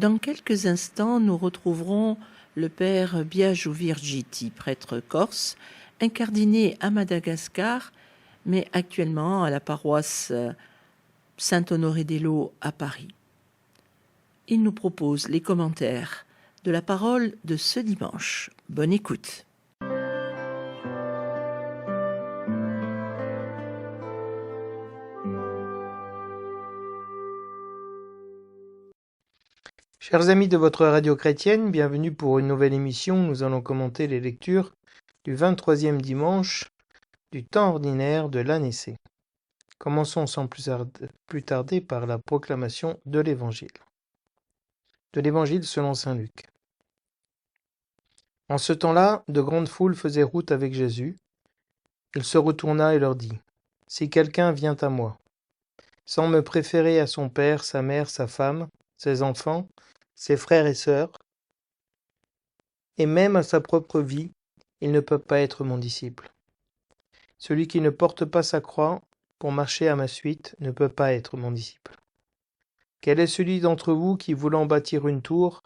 Dans quelques instants, nous retrouverons le père Biagio Virgiti, prêtre corse, incardiné à Madagascar, mais actuellement à la paroisse Saint-Honoré-des-Laux à Paris. Il nous propose les commentaires de la parole de ce dimanche. Bonne écoute. Chers amis de votre radio chrétienne, bienvenue pour une nouvelle émission. Nous allons commenter les lectures du 23e dimanche du temps ordinaire de l'année C. Commençons sans plus tarder par la proclamation de l'Évangile. De l'Évangile selon saint Luc. En ce temps-là, de grandes foules faisaient route avec Jésus. Il se retourna et leur dit : « Si quelqu'un vient à moi, sans me préférer à son père, sa mère, sa femme, ses enfants, ses frères et sœurs, et même à sa propre vie, il ne peut pas être mon disciple. Celui qui ne porte pas sa croix pour marcher à ma suite ne peut pas être mon disciple. Quel est celui d'entre vous qui, voulant bâtir une tour,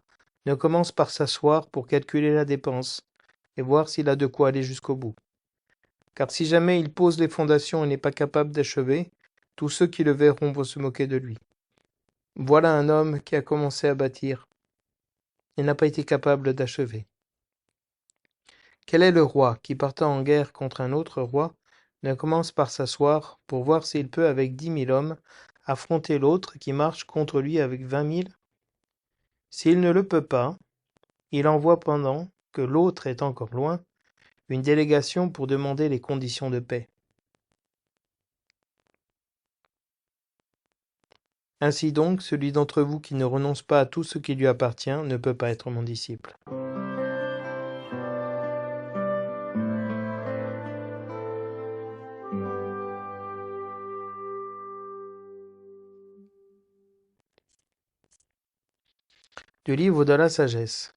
ne commence par s'asseoir pour calculer la dépense et voir s'il a de quoi aller jusqu'au bout ? Car si jamais il pose les fondations et n'est pas capable d'achever, tous ceux qui le verront vont se moquer de lui. Voilà un homme qui a commencé à bâtir et n'a pas été capable d'achever. Quel est le roi qui, partant en guerre contre un autre roi, ne commence par s'asseoir pour voir s'il peut avec 10 000 hommes affronter l'autre qui marche contre lui avec 20 000 ? S'il ne le peut pas, il envoie pendant que l'autre est encore loin une délégation pour demander les conditions de paix. Ainsi donc, celui d'entre vous qui ne renonce pas à tout ce qui lui appartient ne peut pas être mon disciple. Du livre de la sagesse.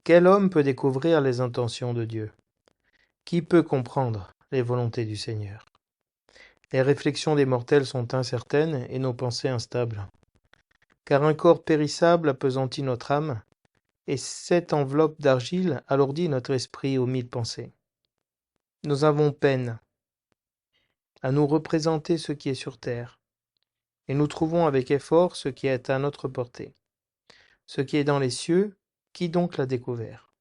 Quel homme peut découvrir les intentions de Dieu ? Qui peut comprendre les volontés du Seigneur ? Les réflexions des mortels sont incertaines et nos pensées instables. Car un corps périssable appesantit notre âme, et cette enveloppe d'argile alourdit notre esprit aux 1000 pensées. Nous avons peine à nous représenter ce qui est sur terre, et nous trouvons avec effort ce qui est à notre portée. Ce qui est dans les cieux, qui donc l'a découvert ?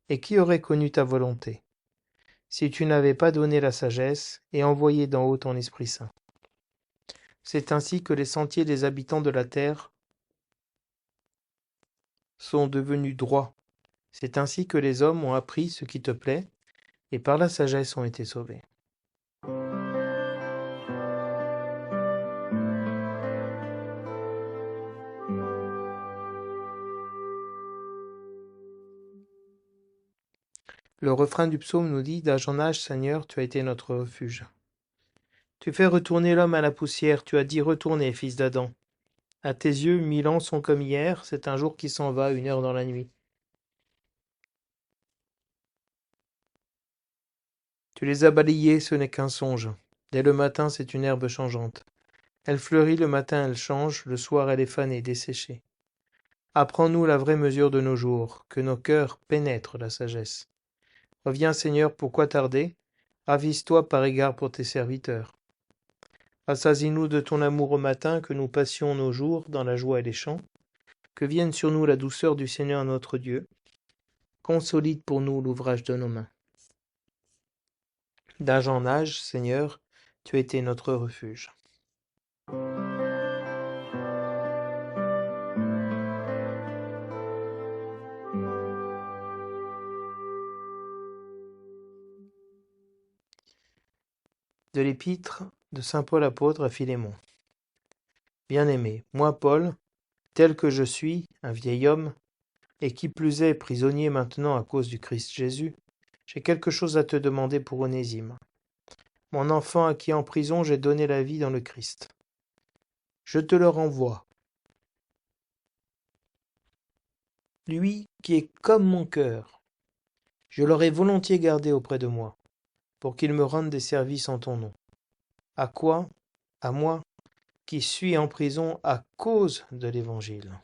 Et qui aurait connu ta volonté, si tu n'avais pas donné la sagesse et envoyé d'en haut ton Esprit Saint ? C'est ainsi que les sentiers des habitants de la terre sont devenus droits. C'est ainsi que les hommes ont appris ce qui te plaît, et par la sagesse ont été sauvés. Le refrain du psaume nous dit : d'âge en âge, Seigneur, tu as été notre refuge. Tu fais retourner l'homme à la poussière, tu as dit : retournez, fils d'Adam. À tes yeux, 1000 ans sont comme hier, c'est un jour qui s'en va, 1 heure dans la nuit. Tu les as balayés, ce n'est qu'un songe. Dès le matin, c'est une herbe changeante. Elle fleurit, le matin elle change, le soir elle est fanée, desséchée. Apprends-nous la vraie mesure de nos jours, que nos cœurs pénètrent la sagesse. Reviens Seigneur, pourquoi tarder ? Avise-toi par égard pour tes serviteurs. Assasie-nous de ton amour au matin, que nous passions nos jours dans la joie et les chants. Que vienne sur nous la douceur du Seigneur notre Dieu. Consolide pour nous l'ouvrage de nos mains. D'âge en âge, Seigneur, tu as été notre refuge. De l'épître de saint Paul apôtre à Philémon. Bien-aimé, moi Paul, tel que je suis, un vieil homme, et qui plus est prisonnier maintenant à cause du Christ Jésus, j'ai quelque chose à te demander pour Onésime, mon enfant à qui en prison j'ai donné la vie dans le Christ. Je te le renvoie. Lui qui est comme mon cœur, je l'aurais volontiers gardé auprès de moi, pour qu'il me rende des services en ton nom. À quoi ? À moi, qui suis en prison à cause de l'Évangile.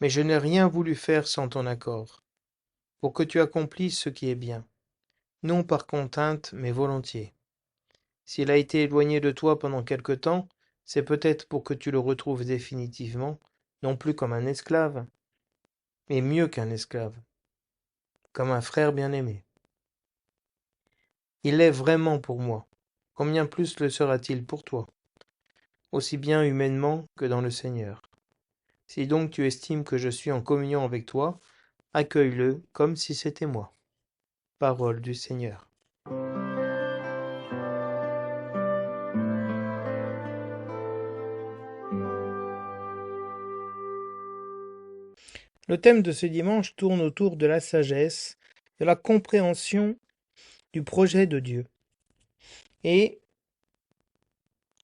Mais je n'ai rien voulu faire sans ton accord, pour que tu accomplisses ce qui est bien, non par contrainte, mais volontiers. S'il a été éloigné de toi pendant quelque temps, c'est peut-être pour que tu le retrouves définitivement, non plus comme un esclave, mais mieux qu'un esclave, comme un frère bien-aimé. Il l'est vraiment pour moi. Combien plus le sera-t-il pour toi, aussi bien humainement que dans le Seigneur. Si donc tu estimes que je suis en communion avec toi, accueille-le comme si c'était moi. Parole du Seigneur. Le thème de ce dimanche tourne autour de la sagesse, de la compréhension du projet de Dieu. Et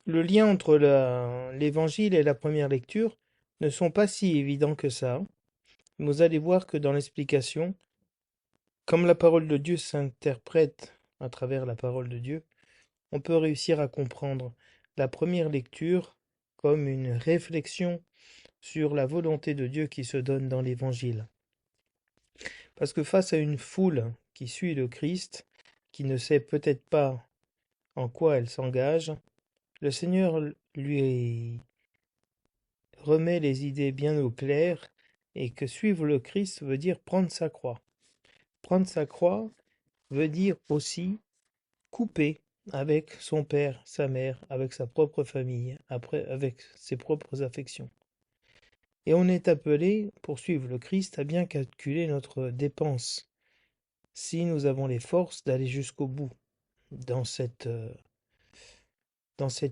le lien entre l'évangile et la première lecture ne sont pas si évidents que ça. Vous allez voir que dans l'explication, comme la parole de Dieu s'interprète à travers la parole de Dieu, on peut réussir à comprendre la première lecture comme une réflexion sur la volonté de Dieu qui se donne dans l'évangile. Parce que face à une foule qui suit le Christ, qui ne sait peut-être pas en quoi elle s'engage, le Seigneur lui remet les idées bien au clair et que suivre le Christ veut dire prendre sa croix. Prendre sa croix veut dire aussi couper avec son père, sa mère, avec sa propre famille, après avec ses propres affections. Et on est appelé, pour suivre le Christ, à bien calculer notre dépense, si nous avons les forces d'aller jusqu'au bout dans cette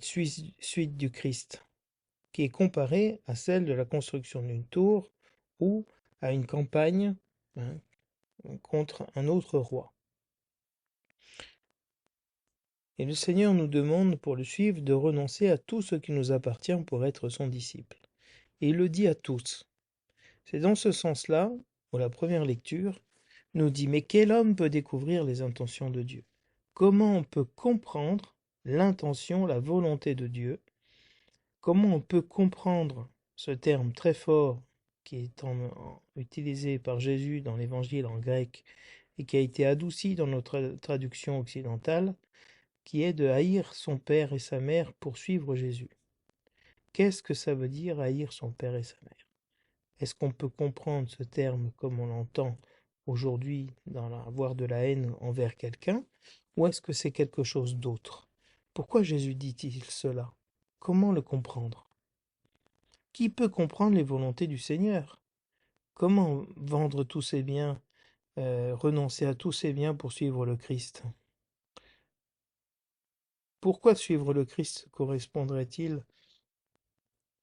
suite du Christ, qui est comparée à celle de la construction d'une tour ou à une campagne, hein, contre un autre roi. Et le Seigneur nous demande, pour le suivre, de renoncer à tout ce qui nous appartient pour être son disciple. Et il le dit à tous. C'est dans ce sens-là où la première lecture nous dit: mais quel homme peut découvrir les intentions de Dieu? Comment on peut comprendre l'intention, la volonté de Dieu? Comment on peut comprendre ce terme très fort qui est utilisé par Jésus dans l'évangile en grec et qui a été adouci dans notre traduction occidentale, qui est de haïr son père et sa mère pour suivre Jésus? Qu'est-ce que ça veut dire haïr son père et sa mère? Est-ce qu'on peut comprendre ce terme comme on l'entend aujourd'hui avoir de la haine envers quelqu'un, ou est-ce que c'est quelque chose d'autre? Pourquoi Jésus dit-il cela? Comment le comprendre? Qui peut comprendre les volontés du Seigneur? Comment vendre tous ses biens, renoncer à tous ses biens pour suivre le Christ? Pourquoi suivre le Christ correspondrait-il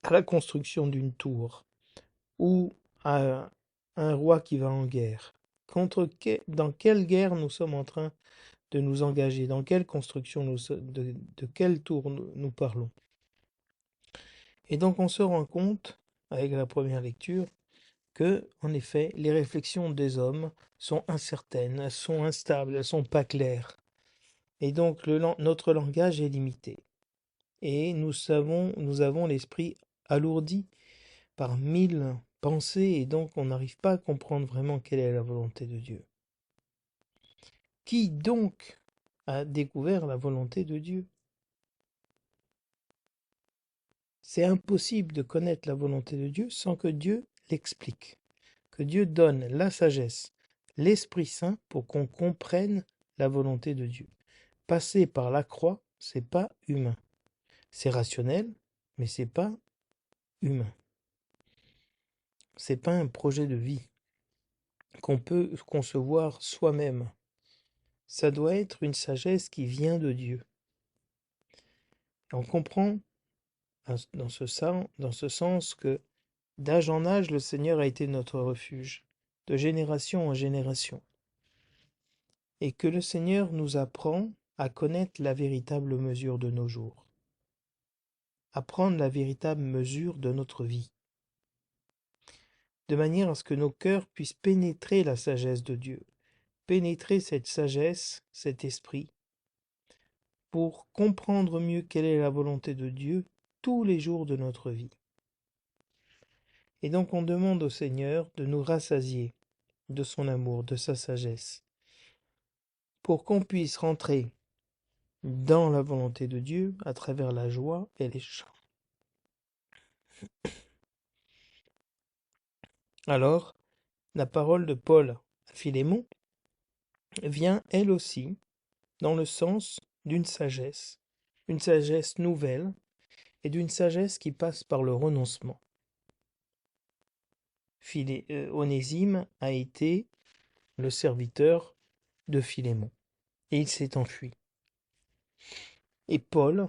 à la construction d'une tour ou à un roi qui va en guerre? Dans quelle guerre nous sommes en train de nous engager? Dans quelle construction de quelle tour nous parlons? Et donc on se rend compte, avec la première lecture, que, en effet, les réflexions des hommes sont incertaines, elles sont instables, elles sont pas claires. Et donc notre langage est limité. Et nous avons l'esprit alourdi par 1000 pensées, et donc on n'arrive pas à comprendre vraiment quelle est la volonté de Dieu. Qui donc a découvert la volonté de Dieu? C'est impossible de connaître la volonté de Dieu sans que Dieu l'explique, que Dieu donne la sagesse, l'Esprit Saint pour qu'on comprenne la volonté de Dieu. Passer par la croix, c'est pas humain. C'est rationnel, mais c'est pas humain. C'est pas un projet de vie qu'on peut concevoir soi-même. Ça doit être une sagesse qui vient de Dieu. On comprend dans ce sens que d'âge en âge, le Seigneur a été notre refuge, de génération en génération, et que le Seigneur nous apprend à connaître la véritable mesure de nos jours, à prendre la véritable mesure de notre vie, de manière à ce que nos cœurs puissent pénétrer la sagesse de Dieu, pénétrer cette sagesse, cet esprit, pour comprendre mieux quelle est la volonté de Dieu tous les jours de notre vie. Et donc on demande au Seigneur de nous rassasier de son amour, de sa sagesse, pour qu'on puisse rentrer dans la volonté de Dieu à travers la joie et les chants. Alors, la parole de Paul à Philémon vient elle aussi dans le sens d'une sagesse nouvelle et d'une sagesse qui passe par le renoncement. Onésime a été le serviteur de Philémon et il s'est enfui. Et Paul,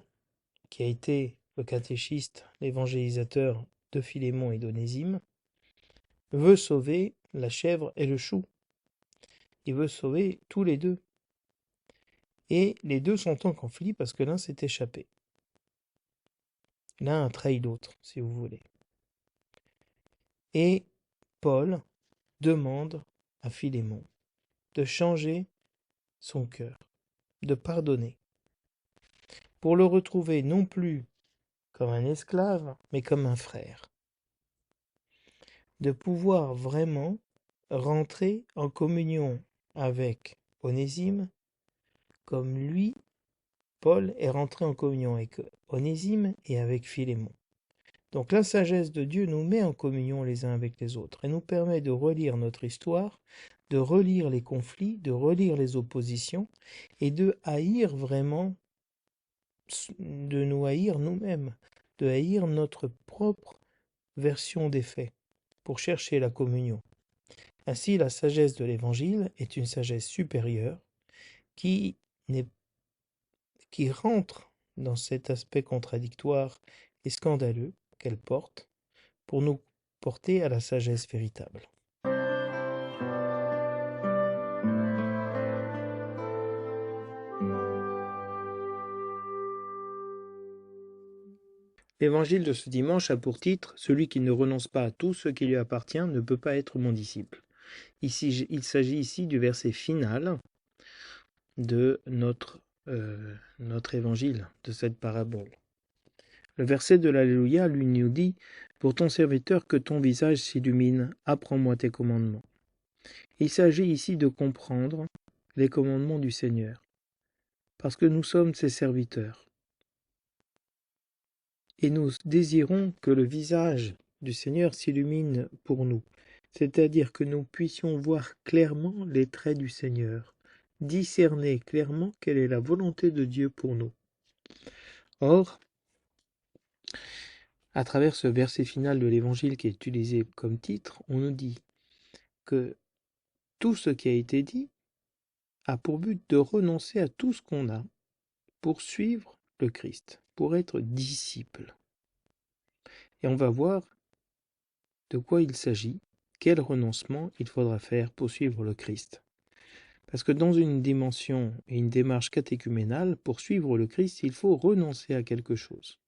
qui a été le catéchiste, l'évangélisateur de Philémon et d'Onésime, veut sauver la chèvre et le chou. Il veut sauver tous les deux. Et les deux sont en conflit parce que l'un s'est échappé. L'un a trahi l'autre, si vous voulez. Et Paul demande à Philémon de changer son cœur, de pardonner, pour le retrouver non plus comme un esclave, mais comme un frère. De pouvoir vraiment rentrer en communion avec Onésime, comme lui, Paul, est rentré en communion avec Onésime et avec Philémon. Donc la sagesse de Dieu nous met en communion les uns avec les autres et nous permet de relire notre histoire, de relire les conflits, de relire les oppositions et de haïr vraiment, de nous haïr nous-mêmes, de haïr notre propre version des faits pour chercher la communion. Ainsi, la sagesse de l'Évangile est une sagesse supérieure qui rentre dans cet aspect contradictoire et scandaleux qu'elle porte pour nous porter à la sagesse véritable. L'évangile de ce dimanche a pour titre « Celui qui ne renonce pas à tout ce qui lui appartient ne peut pas être mon disciple ». Ici, il s'agit ici du verset final de notre évangile, de cette parabole. Le verset de l'Alléluia, lui, nous dit « Pour ton serviteur que ton visage s'illumine, apprends-moi tes commandements ». Il s'agit ici de comprendre les commandements du Seigneur, parce que nous sommes ses serviteurs. Et nous désirons que le visage du Seigneur s'illumine pour nous, c'est-à-dire que nous puissions voir clairement les traits du Seigneur, discerner clairement quelle est la volonté de Dieu pour nous. Or, à travers ce verset final de l'Évangile qui est utilisé comme titre, on nous dit que tout ce qui a été dit a pour but de renoncer à tout ce qu'on a pour suivre le Christ, pour être disciple. Et on va voir de quoi il s'agit, quel renoncement il faudra faire pour suivre le Christ. Parce que dans une dimension et une démarche catéchuménale, pour suivre le Christ, il faut renoncer à quelque chose.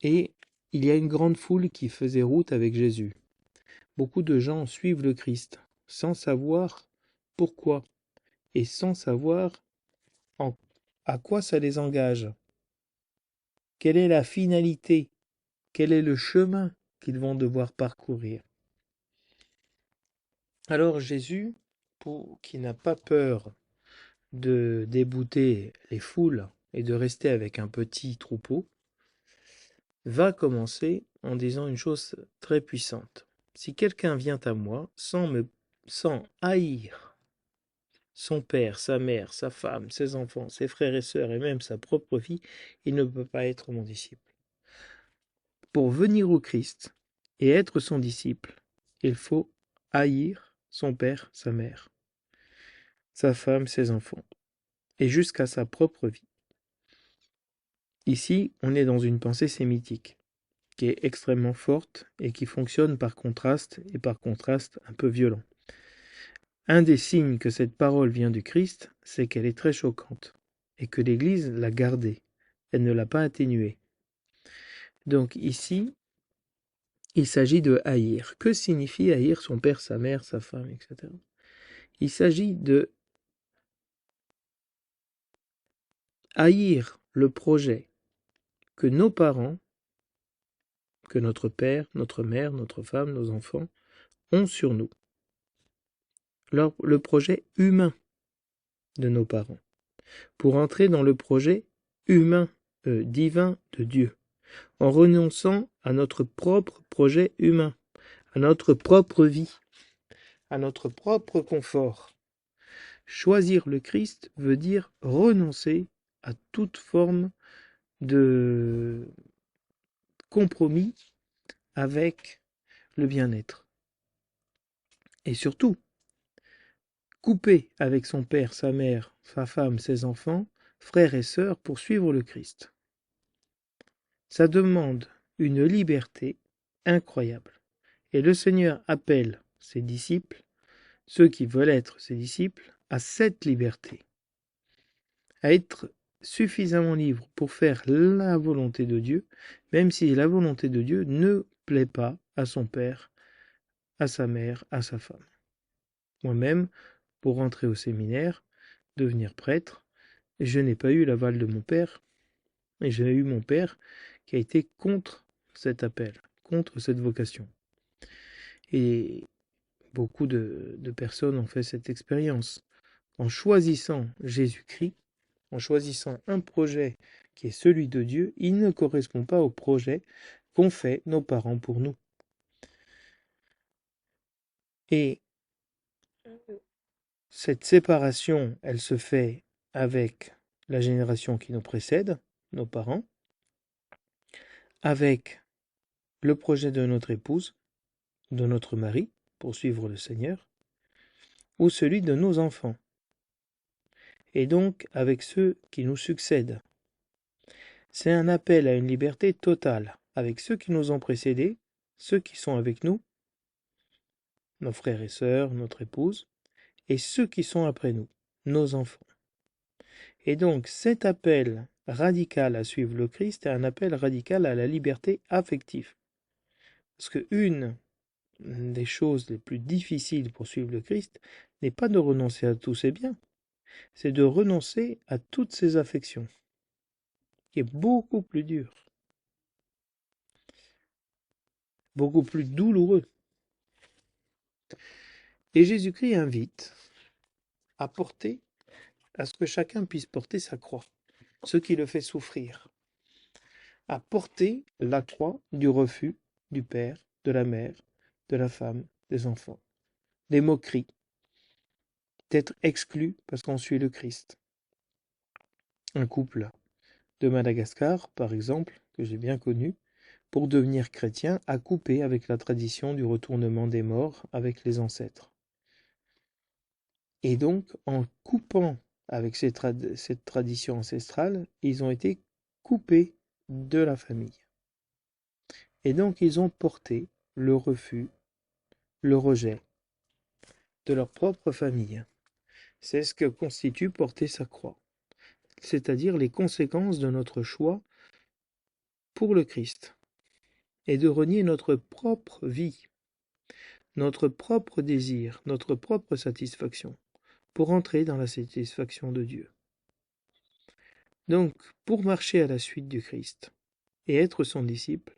Et il y a une grande foule qui faisait route avec Jésus. Beaucoup de gens suivent le Christ sans savoir pourquoi et sans savoir à quoi ça les engage. Quelle est la finalité? Quel est le chemin qu'ils vont devoir parcourir? Alors Jésus, qui n'a pas peur de débouter les foules et de rester avec un petit troupeau, va commencer en disant une chose très puissante. Si quelqu'un vient à moi sans haïr son père, sa mère, sa femme, ses enfants, ses frères et sœurs et même sa propre vie, il ne peut pas être mon disciple. Pour venir au Christ et être son disciple, il faut haïr son père, sa mère, sa femme, ses enfants, et jusqu'à sa propre vie. Ici, on est dans une pensée sémitique, qui est extrêmement forte et qui fonctionne par contraste, et par contraste un peu violent. Un des signes que cette parole vient du Christ, c'est qu'elle est très choquante, et que l'Église l'a gardée, elle ne l'a pas atténuée. Donc ici, il s'agit de haïr. Que signifie haïr son père, sa mère, sa femme, etc. Il s'agit de haïr le projet que nos parents que notre père, notre mère, notre femme, nos enfants ont sur nous. Le projet humain de nos parents, pour entrer dans le projet humain, divin de Dieu, en renonçant à notre propre projet humain, à notre propre vie, à notre propre confort. Choisir le Christ veut dire renoncer à toute forme de compromis avec le bien-être. Et surtout, couper avec son père, sa mère, sa femme, ses enfants, frères et sœurs pour suivre le Christ. Ça demande une liberté incroyable. Et le Seigneur appelle ses disciples, ceux qui veulent être ses disciples, à cette liberté, à être suffisamment libres pour faire la volonté de Dieu, même si la volonté de Dieu ne plaît pas à son père, à sa mère, à sa femme. Moi-même, pour rentrer au séminaire, devenir prêtre, je n'ai pas eu l'aval de mon père, et j'ai eu mon père qui a été contre cet appel, contre cette vocation. Et beaucoup de personnes ont fait cette expérience. En choisissant Jésus-Christ, en choisissant un projet qui est celui de Dieu, il ne correspond pas au projet qu'ont fait nos parents pour nous. Et cette séparation, elle se fait avec la génération qui nous précède, nos parents, avec le projet de notre épouse, de notre mari, pour suivre le Seigneur, ou celui de nos enfants, et donc avec ceux qui nous succèdent. C'est un appel à une liberté totale, avec ceux qui nous ont précédés, ceux qui sont avec nous, nos frères et sœurs, notre épouse, et ceux qui sont après nous, nos enfants. Et donc cet appel radical à suivre le Christ est un appel radical à la liberté affective. Parce que une des choses les plus difficiles pour suivre le Christ n'est pas de renoncer à tous ses biens, c'est de renoncer à toutes ses affections, qui est beaucoup plus dur, beaucoup plus douloureux. Et Jésus-Christ invite à ce que chacun puisse porter sa croix, ce qui le fait souffrir, à porter la croix du refus du père, de la mère, de la femme, des enfants, des moqueries, d'être exclu parce qu'on suit le Christ. Un couple de Madagascar, par exemple, que j'ai bien connu, pour devenir chrétien, a coupé avec la tradition du retournement des morts avec les ancêtres. Et donc, en coupant avec cette tradition ancestrale, ils ont été coupés de la famille. Et donc, ils ont porté le refus, le rejet de leur propre famille. C'est ce que constitue porter sa croix, c'est-à-dire les conséquences de notre choix pour le Christ, et de renier notre propre vie, notre propre désir, notre propre satisfaction, pour entrer dans la satisfaction de Dieu. Donc, pour marcher à la suite du Christ et être son disciple,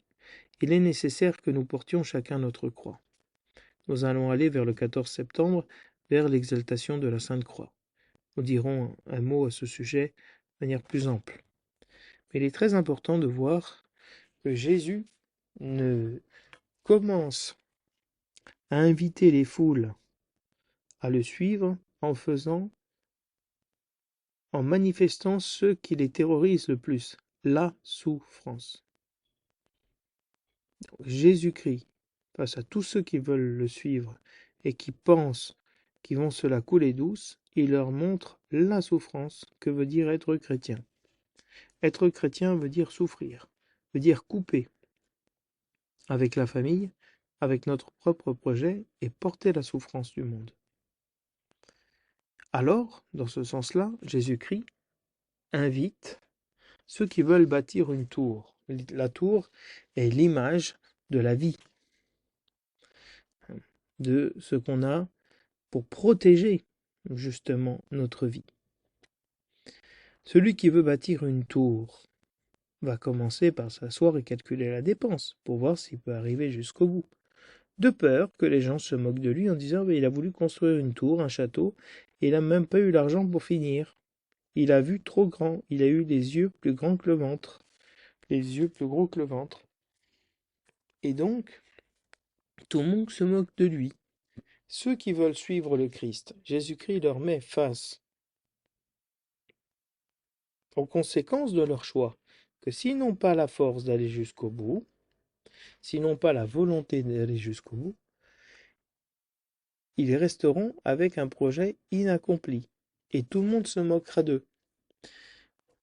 il est nécessaire que nous portions chacun notre croix. Nous allons aller vers le 14 septembre, vers l'exaltation de la Sainte Croix. Nous dirons un mot à ce sujet de manière plus ample. Mais il est très important de voir que Jésus ne commence à inviter les foules à le suivre en manifestant ce qui les terrorise le plus, la souffrance. Jésus-Christ, face à tous ceux qui veulent le suivre et qui pensent qu'ils vont se la couler douce, il leur montre la souffrance que veut dire être chrétien. Être chrétien veut dire souffrir, veut dire couper avec la famille, avec notre propre projet et porter la souffrance du monde. Alors, dans ce sens-là, Jésus-Christ invite ceux qui veulent bâtir une tour. La tour est l'image de la vie, de ce qu'on a pour protéger justement notre vie. Celui qui veut bâtir une tour va commencer par s'asseoir et calculer la dépense pour voir s'il peut arriver jusqu'au bout. De peur que les gens se moquent de lui en disant il a voulu construire une tour, un château, et il n'a même pas eu l'argent pour finir. Il a vu trop grand, il a eu les yeux plus grands que le ventre, les yeux plus gros que le ventre. Et donc, tout le monde se moque de lui. Ceux qui veulent suivre le Christ, Jésus-Christ leur met face aux conséquences de leur choix, que s'ils n'ont pas la force d'aller jusqu'au bout, s'ils n'ont pas la volonté d'aller jusqu'au bout, ils resteront avec un projet inaccompli, et tout le monde se moquera d'eux.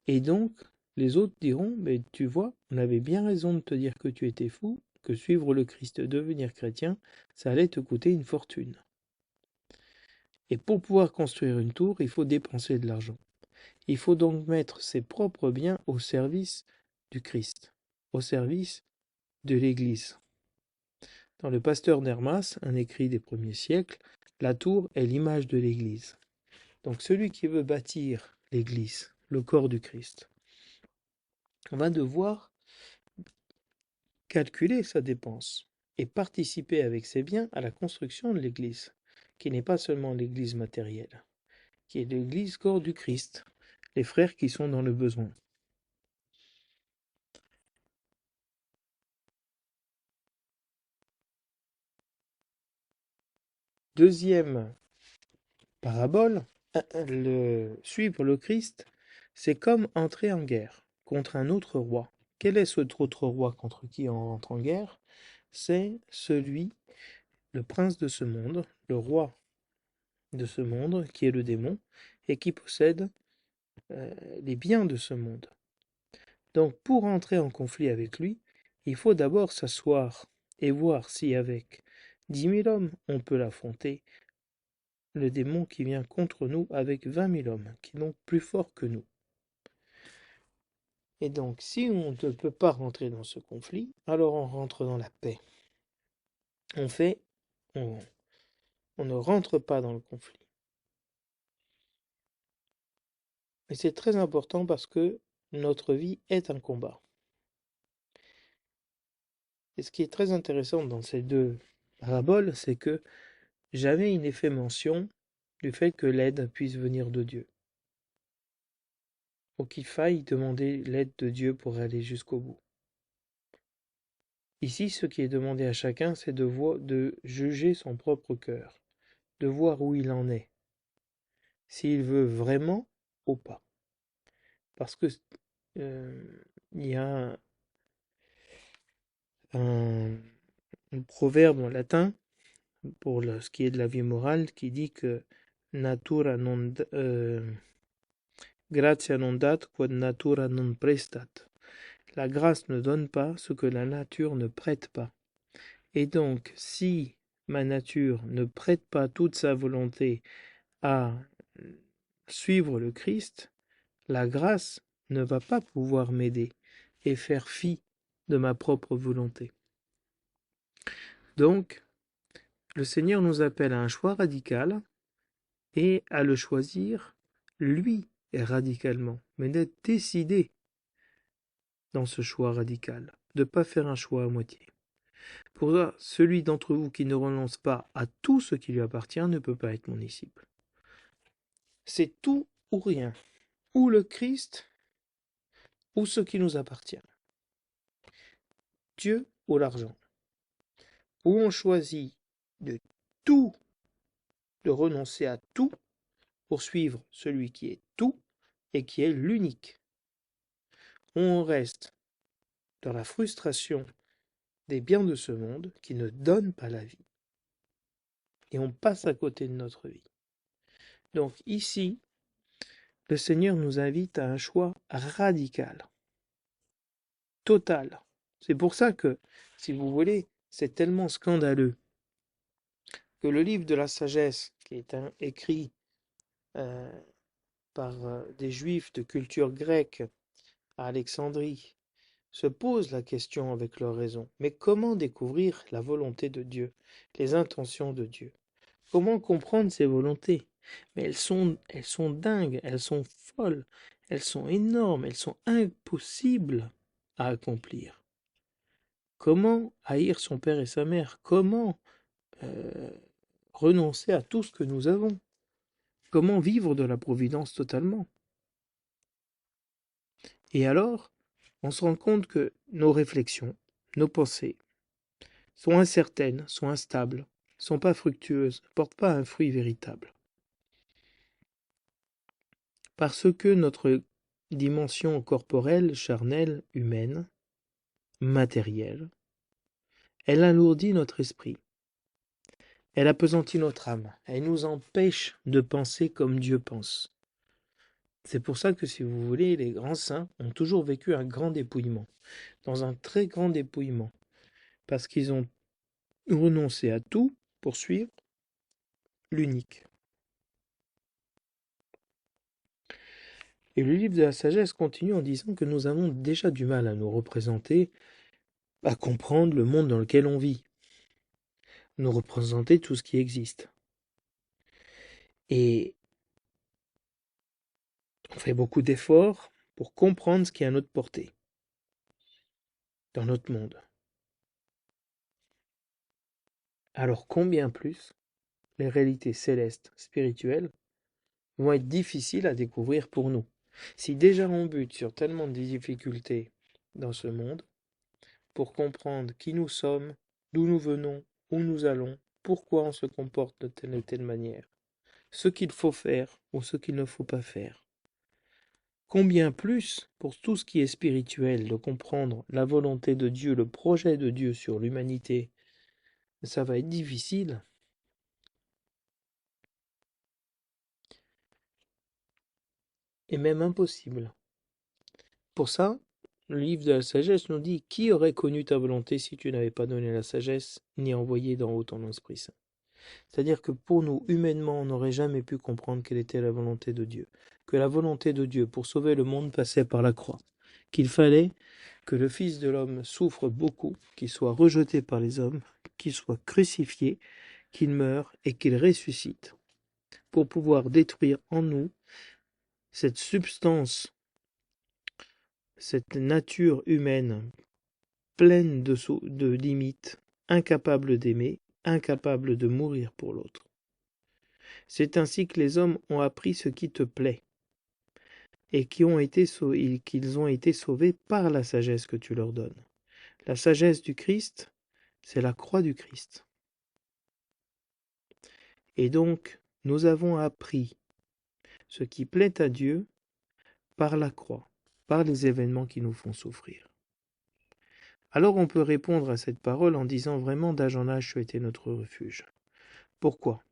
Et donc, les autres diront, mais tu vois, on avait bien raison de te dire que tu étais fou, que suivre le Christ, devenir chrétien, ça allait te coûter une fortune. Et pour pouvoir construire une tour, il faut dépenser de l'argent. Il faut donc mettre ses propres biens au service du Christ, au service de l'Église. Dans le Pasteur d'Hermas, un écrit des premiers siècles, la tour est l'image de l'Église. Donc celui qui veut bâtir l'Église, le corps du Christ, va devoir calculer sa dépense et participer avec ses biens à la construction de l'Église, qui n'est pas seulement l'Église matérielle, qui est l'Église corps du Christ, les frères qui sont dans le besoin. Deuxième parabole, suivre le Christ, c'est comme entrer en guerre contre un autre roi. Quel est cet autre roi contre qui on rentre en guerre? C'est celui, le prince de ce monde, le roi de ce monde, qui est le démon, et qui possède les biens de ce monde. Donc pour entrer en conflit avec lui, il faut d'abord s'asseoir et voir si avec 10 000 hommes on peut l'affronter, le démon qui vient contre nous avec 20 000 hommes, qui sont plus forts que nous. Et donc si on ne peut pas rentrer dans ce conflit, alors on rentre dans la paix. On ne rentre pas dans le conflit. Et c'est très important parce que notre vie est un combat. Et ce qui est très intéressant dans ces deux paraboles, c'est que jamais il n'est fait mention du fait que l'aide puisse venir de Dieu, ou qu'il faille demander l'aide de Dieu pour aller jusqu'au bout. Ici, ce qui est demandé à chacun, c'est de juger son propre cœur, de voir où il en est, s'il veut vraiment ou pas. Parce que il y a un proverbe en latin pour ce qui est de la vie morale qui dit que natura non gratia non dat quod natura non prestat. La grâce ne donne pas ce que la nature ne prête pas. Et donc, si ma nature ne prête pas toute sa volonté à suivre le Christ, la grâce ne va pas pouvoir m'aider et faire fi de ma propre volonté. Donc, le Seigneur nous appelle à un choix radical et à le choisir, lui, radicalement, mais d'être décidé dans ce choix radical, de ne pas faire un choix à moitié. Pour ça, celui d'entre vous qui ne renonce pas à tout ce qui lui appartient ne peut pas être mon disciple. C'est tout ou rien, ou le Christ, ou ce qui nous appartient. Dieu ou l'argent. Ou on choisit de tout, de renoncer à tout, pour suivre celui qui est tout et qui est l'unique. On reste dans la frustration des biens de ce monde qui ne donnent pas la vie. Et on passe à côté de notre vie. Donc ici, le Seigneur nous invite à un choix radical, total. C'est pour ça que, si vous voulez, c'est tellement scandaleux que le livre de la sagesse, qui est écrit par des juifs de culture grecque à Alexandrie, se pose la question avec leur raison. Mais comment découvrir la volonté de Dieu, les intentions de Dieu? Comment comprendre ses volontés? Mais elles sont dingues, elles sont folles, elles sont énormes, elles sont impossibles à accomplir. Comment haïr son père et sa mère? Comment renoncer à tout ce que nous avons? Comment vivre de la providence totalement? Et alors, on se rend compte que nos réflexions, nos pensées, sont incertaines, sont instables, sont pas fructueuses, ne portent pas un fruit véritable. Parce que notre dimension corporelle, charnelle, humaine, matérielle, elle alourdit notre esprit, elle appesantit notre âme, elle nous empêche de penser comme Dieu pense. C'est pour ça que, si vous voulez, les grands saints ont toujours vécu un grand dépouillement, dans un très grand dépouillement, parce qu'ils ont renoncé à tout pour suivre l'unique. Et le livre de la sagesse continue en disant que nous avons déjà du mal à nous représenter, à comprendre le monde dans lequel on vit, nous représenter tout ce qui existe. Et on fait beaucoup d'efforts pour comprendre ce qui est à notre portée, dans notre monde. Alors combien plus les réalités célestes, spirituelles, vont être difficiles à découvrir pour nous. Si déjà on bute sur tellement de difficultés dans ce monde, pour comprendre qui nous sommes, d'où nous venons, où nous allons, pourquoi on se comporte de telle ou telle manière, ce qu'il faut faire ou ce qu'il ne faut pas faire. Combien plus, pour tout ce qui est spirituel, de comprendre la volonté de Dieu, le projet de Dieu sur l'humanité, ça va être difficile. Et même impossible. Pour ça, le livre de la sagesse nous dit: qui aurait connu ta volonté si tu n'avais pas donné la sagesse, ni envoyé d'en haut ton Esprit Saint? C'est-à-dire que pour nous, humainement, on n'aurait jamais pu comprendre quelle était la volonté de Dieu. Que la volonté de Dieu pour sauver le monde passait par la croix. Qu'il fallait que le Fils de l'homme souffre beaucoup, qu'il soit rejeté par les hommes, qu'il soit crucifié, qu'il meure et qu'il ressuscite, pour pouvoir détruire en nous cette substance, cette nature humaine pleine de limites, incapable d'aimer, incapable de mourir pour l'autre. C'est ainsi que les hommes ont appris ce qui te plaît, et qu'ils ont été sauvés par la sagesse que tu leur donnes. La sagesse du Christ, c'est la croix du Christ. Et donc, nous avons appris ce qui plaît à Dieu par la croix, par les événements qui nous font souffrir. Alors on peut répondre à cette parole en disant: vraiment, d'âge en âge, tu as été notre refuge. Pourquoi?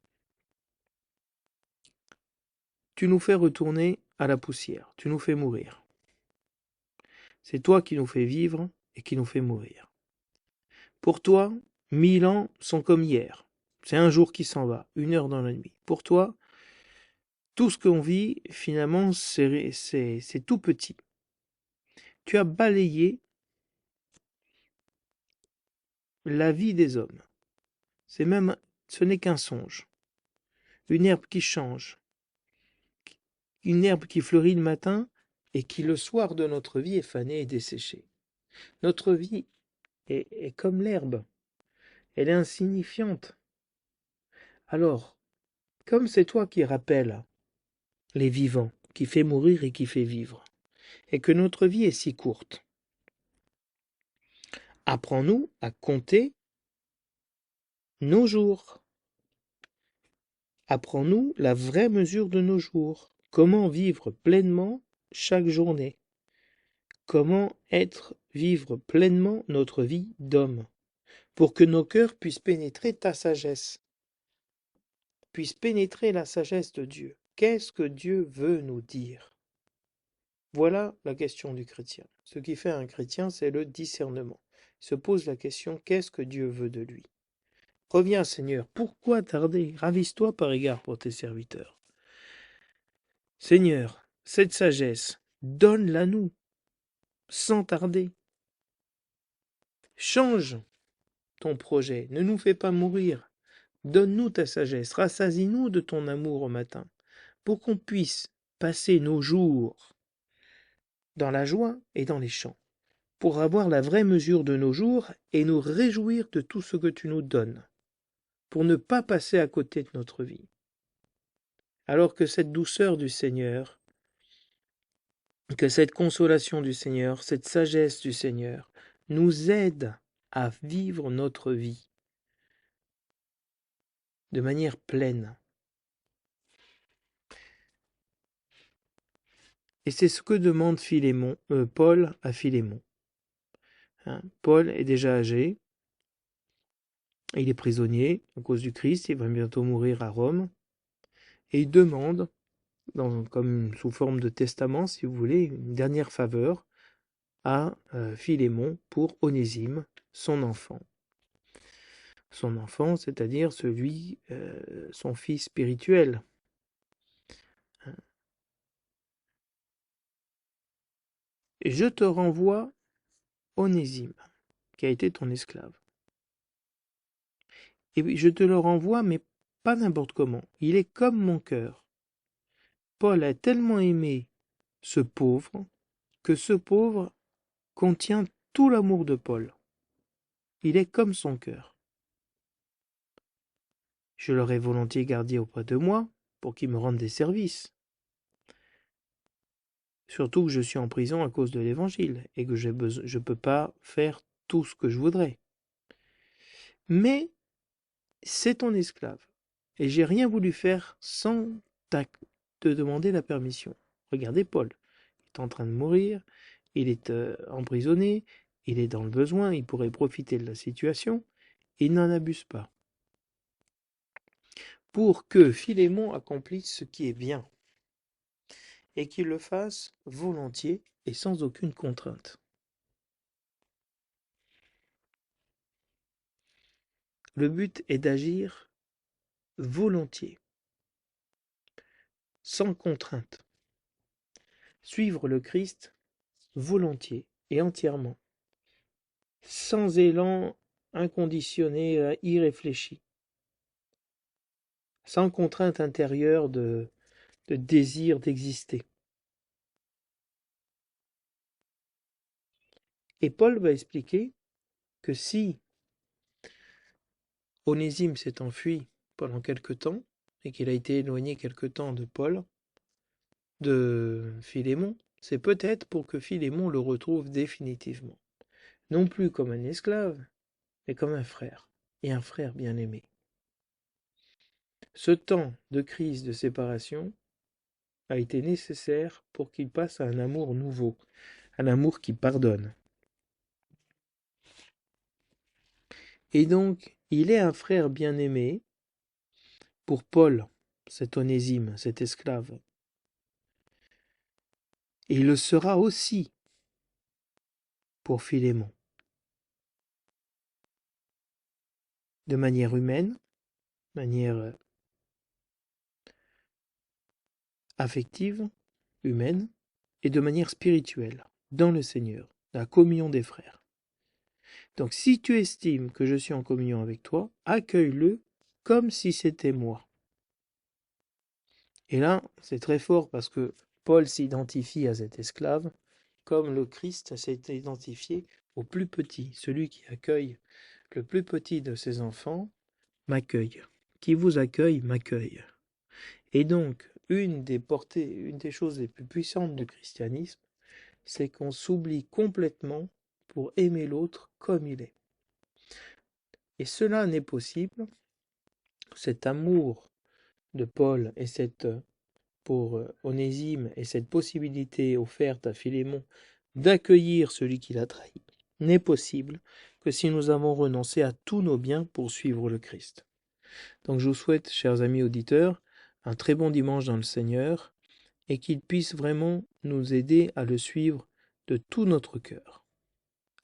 Tu nous fais retourner à la poussière, tu nous fais mourir. C'est toi qui nous fais vivre et qui nous fais mourir. Pour toi, 1000 ans sont comme hier. C'est un jour qui s'en va, 1 heure dans la nuit. Pour toi, tout ce qu'on vit, finalement, c'est tout petit. Tu as balayé la vie des hommes. Ce n'est qu'un songe. Une herbe qui change. Une herbe qui fleurit le matin et qui, le soir de notre vie, est fanée et desséchée. Notre vie est comme l'herbe. Elle est insignifiante. Alors, comme c'est toi qui rappelles les vivants, qui fait mourir et qui fait vivre, et que notre vie est si courte, apprends-nous à compter nos jours. Apprends-nous la vraie mesure de nos jours. Comment vivre pleinement chaque journée. Comment vivre pleinement notre vie d'homme. Pour que nos cœurs puissent pénétrer ta sagesse. Puissent pénétrer la sagesse de Dieu. Qu'est-ce que Dieu veut nous dire? Voilà la question du chrétien. Ce qui fait un chrétien, c'est le discernement. Il se pose la question: qu'est-ce que Dieu veut de lui? Reviens, Seigneur, pourquoi tarder? Ravise-toi par égard pour tes serviteurs. Seigneur, cette sagesse, donne-la nous, sans tarder. Change ton projet, ne nous fais pas mourir. Donne-nous ta sagesse, rassasie-nous de ton amour au matin, pour qu'on puisse passer nos jours dans la joie et dans les champs. pour avoir la vraie mesure de nos jours et nous réjouir de tout ce que tu nous donnes, pour ne pas passer à côté de notre vie. Alors que cette douceur du Seigneur, que cette consolation du Seigneur, cette sagesse du Seigneur, nous aide à vivre notre vie de manière pleine. Et c'est ce que demande Paul à Philémon. Paul est déjà âgé, il est prisonnier à cause du Christ, il va bientôt mourir à Rome, et il demande, comme sous forme de testament, si vous voulez, une dernière faveur à Philémon pour Onésime, son enfant. Son enfant, c'est-à-dire son fils spirituel. Et je te renvoie Onésime, qui a été ton esclave. Et je te le renvoie, mais pas n'importe comment. Il est comme mon cœur. Paul a tellement aimé ce pauvre, que ce pauvre contient tout l'amour de Paul. Il est comme son cœur. Je l'aurais volontiers gardé auprès de moi pour qu'il me rende des services. Surtout que je suis en prison à cause de l'Évangile et que je ne peux pas faire tout ce que je voudrais. Mais c'est ton esclave. Et j'ai rien voulu faire sans te demander la permission. Regardez Paul, il est en train de mourir, il est emprisonné, il est dans le besoin, il pourrait profiter de la situation, il n'en abuse pas. Pour que Philémon accomplisse ce qui est bien, et qu'il le fasse volontiers et sans aucune contrainte. Le but est d'agir volontiers, sans contrainte. Suivre le Christ volontiers et entièrement, sans élan inconditionné, irréfléchi, sans contrainte intérieure de désir d'exister. Et Paul va expliquer que si Onésime s'est enfui pendant quelque temps, et qu'il a été éloigné quelque temps de Philémon, c'est peut-être pour que Philémon le retrouve définitivement. Non plus comme un esclave, mais comme un frère, et un frère bien-aimé. Ce temps de crise, de séparation, a été nécessaire pour qu'il passe à un amour nouveau, un amour qui pardonne. Et donc, il est un frère bien-aimé pour Paul, cet Onésime, cet esclave. Et il le sera aussi pour Philémon. De manière humaine, de manière affective, humaine, et de manière spirituelle, dans le Seigneur, la communion des frères. Donc si tu estimes que je suis en communion avec toi, accueille-le comme si c'était moi. Et là, c'est très fort parce que Paul s'identifie à cet esclave comme le Christ s'est identifié au plus petit. Celui qui accueille le plus petit de ses enfants m'accueille. Qui vous accueille m'accueille. Et donc, une des choses les plus puissantes du christianisme, c'est qu'on s'oublie complètement pour aimer l'autre comme il est. Et cela n'est possible, cet amour de Paul et pour Onésime et cette possibilité offerte à Philémon d'accueillir celui qui l'a trahi, n'est possible que si nous avons renoncé à tous nos biens pour suivre le Christ. Donc je vous souhaite, chers amis auditeurs, un très bon dimanche dans le Seigneur et qu'il puisse vraiment nous aider à le suivre de tout notre cœur.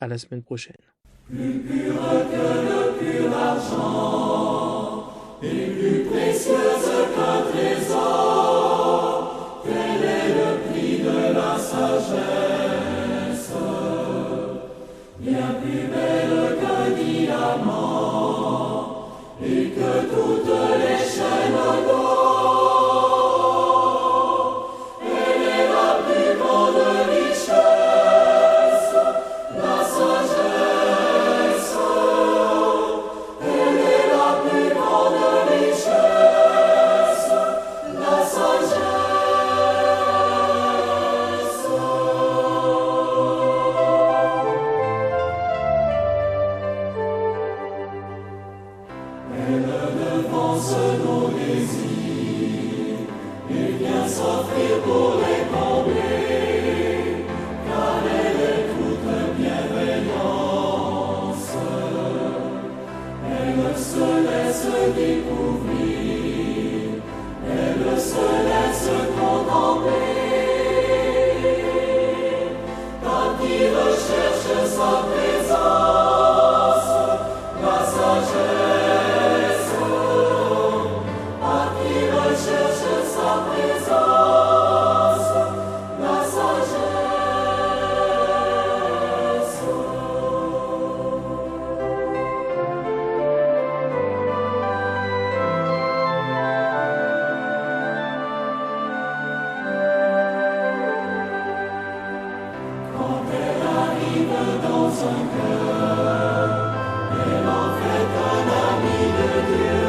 À la semaine prochaine. Plus pur que le pur argent, et plus précieuse qu'un trésor, tel est le prix de la sagesse, bien plus belle qu'un diamant, et que toutes les chaînes d'or. Elle est la plus grande richesse, la vient s'offrir pour les combler, car elle est toute bienveillance. Elle se laisse découvrir, elle se laisse contempler, par qui recherche sa présence, la sagesse, par qui recherche sa présence, la sagesse. Quand elle arrive dans un cœur, elle en fait un ami de Dieu.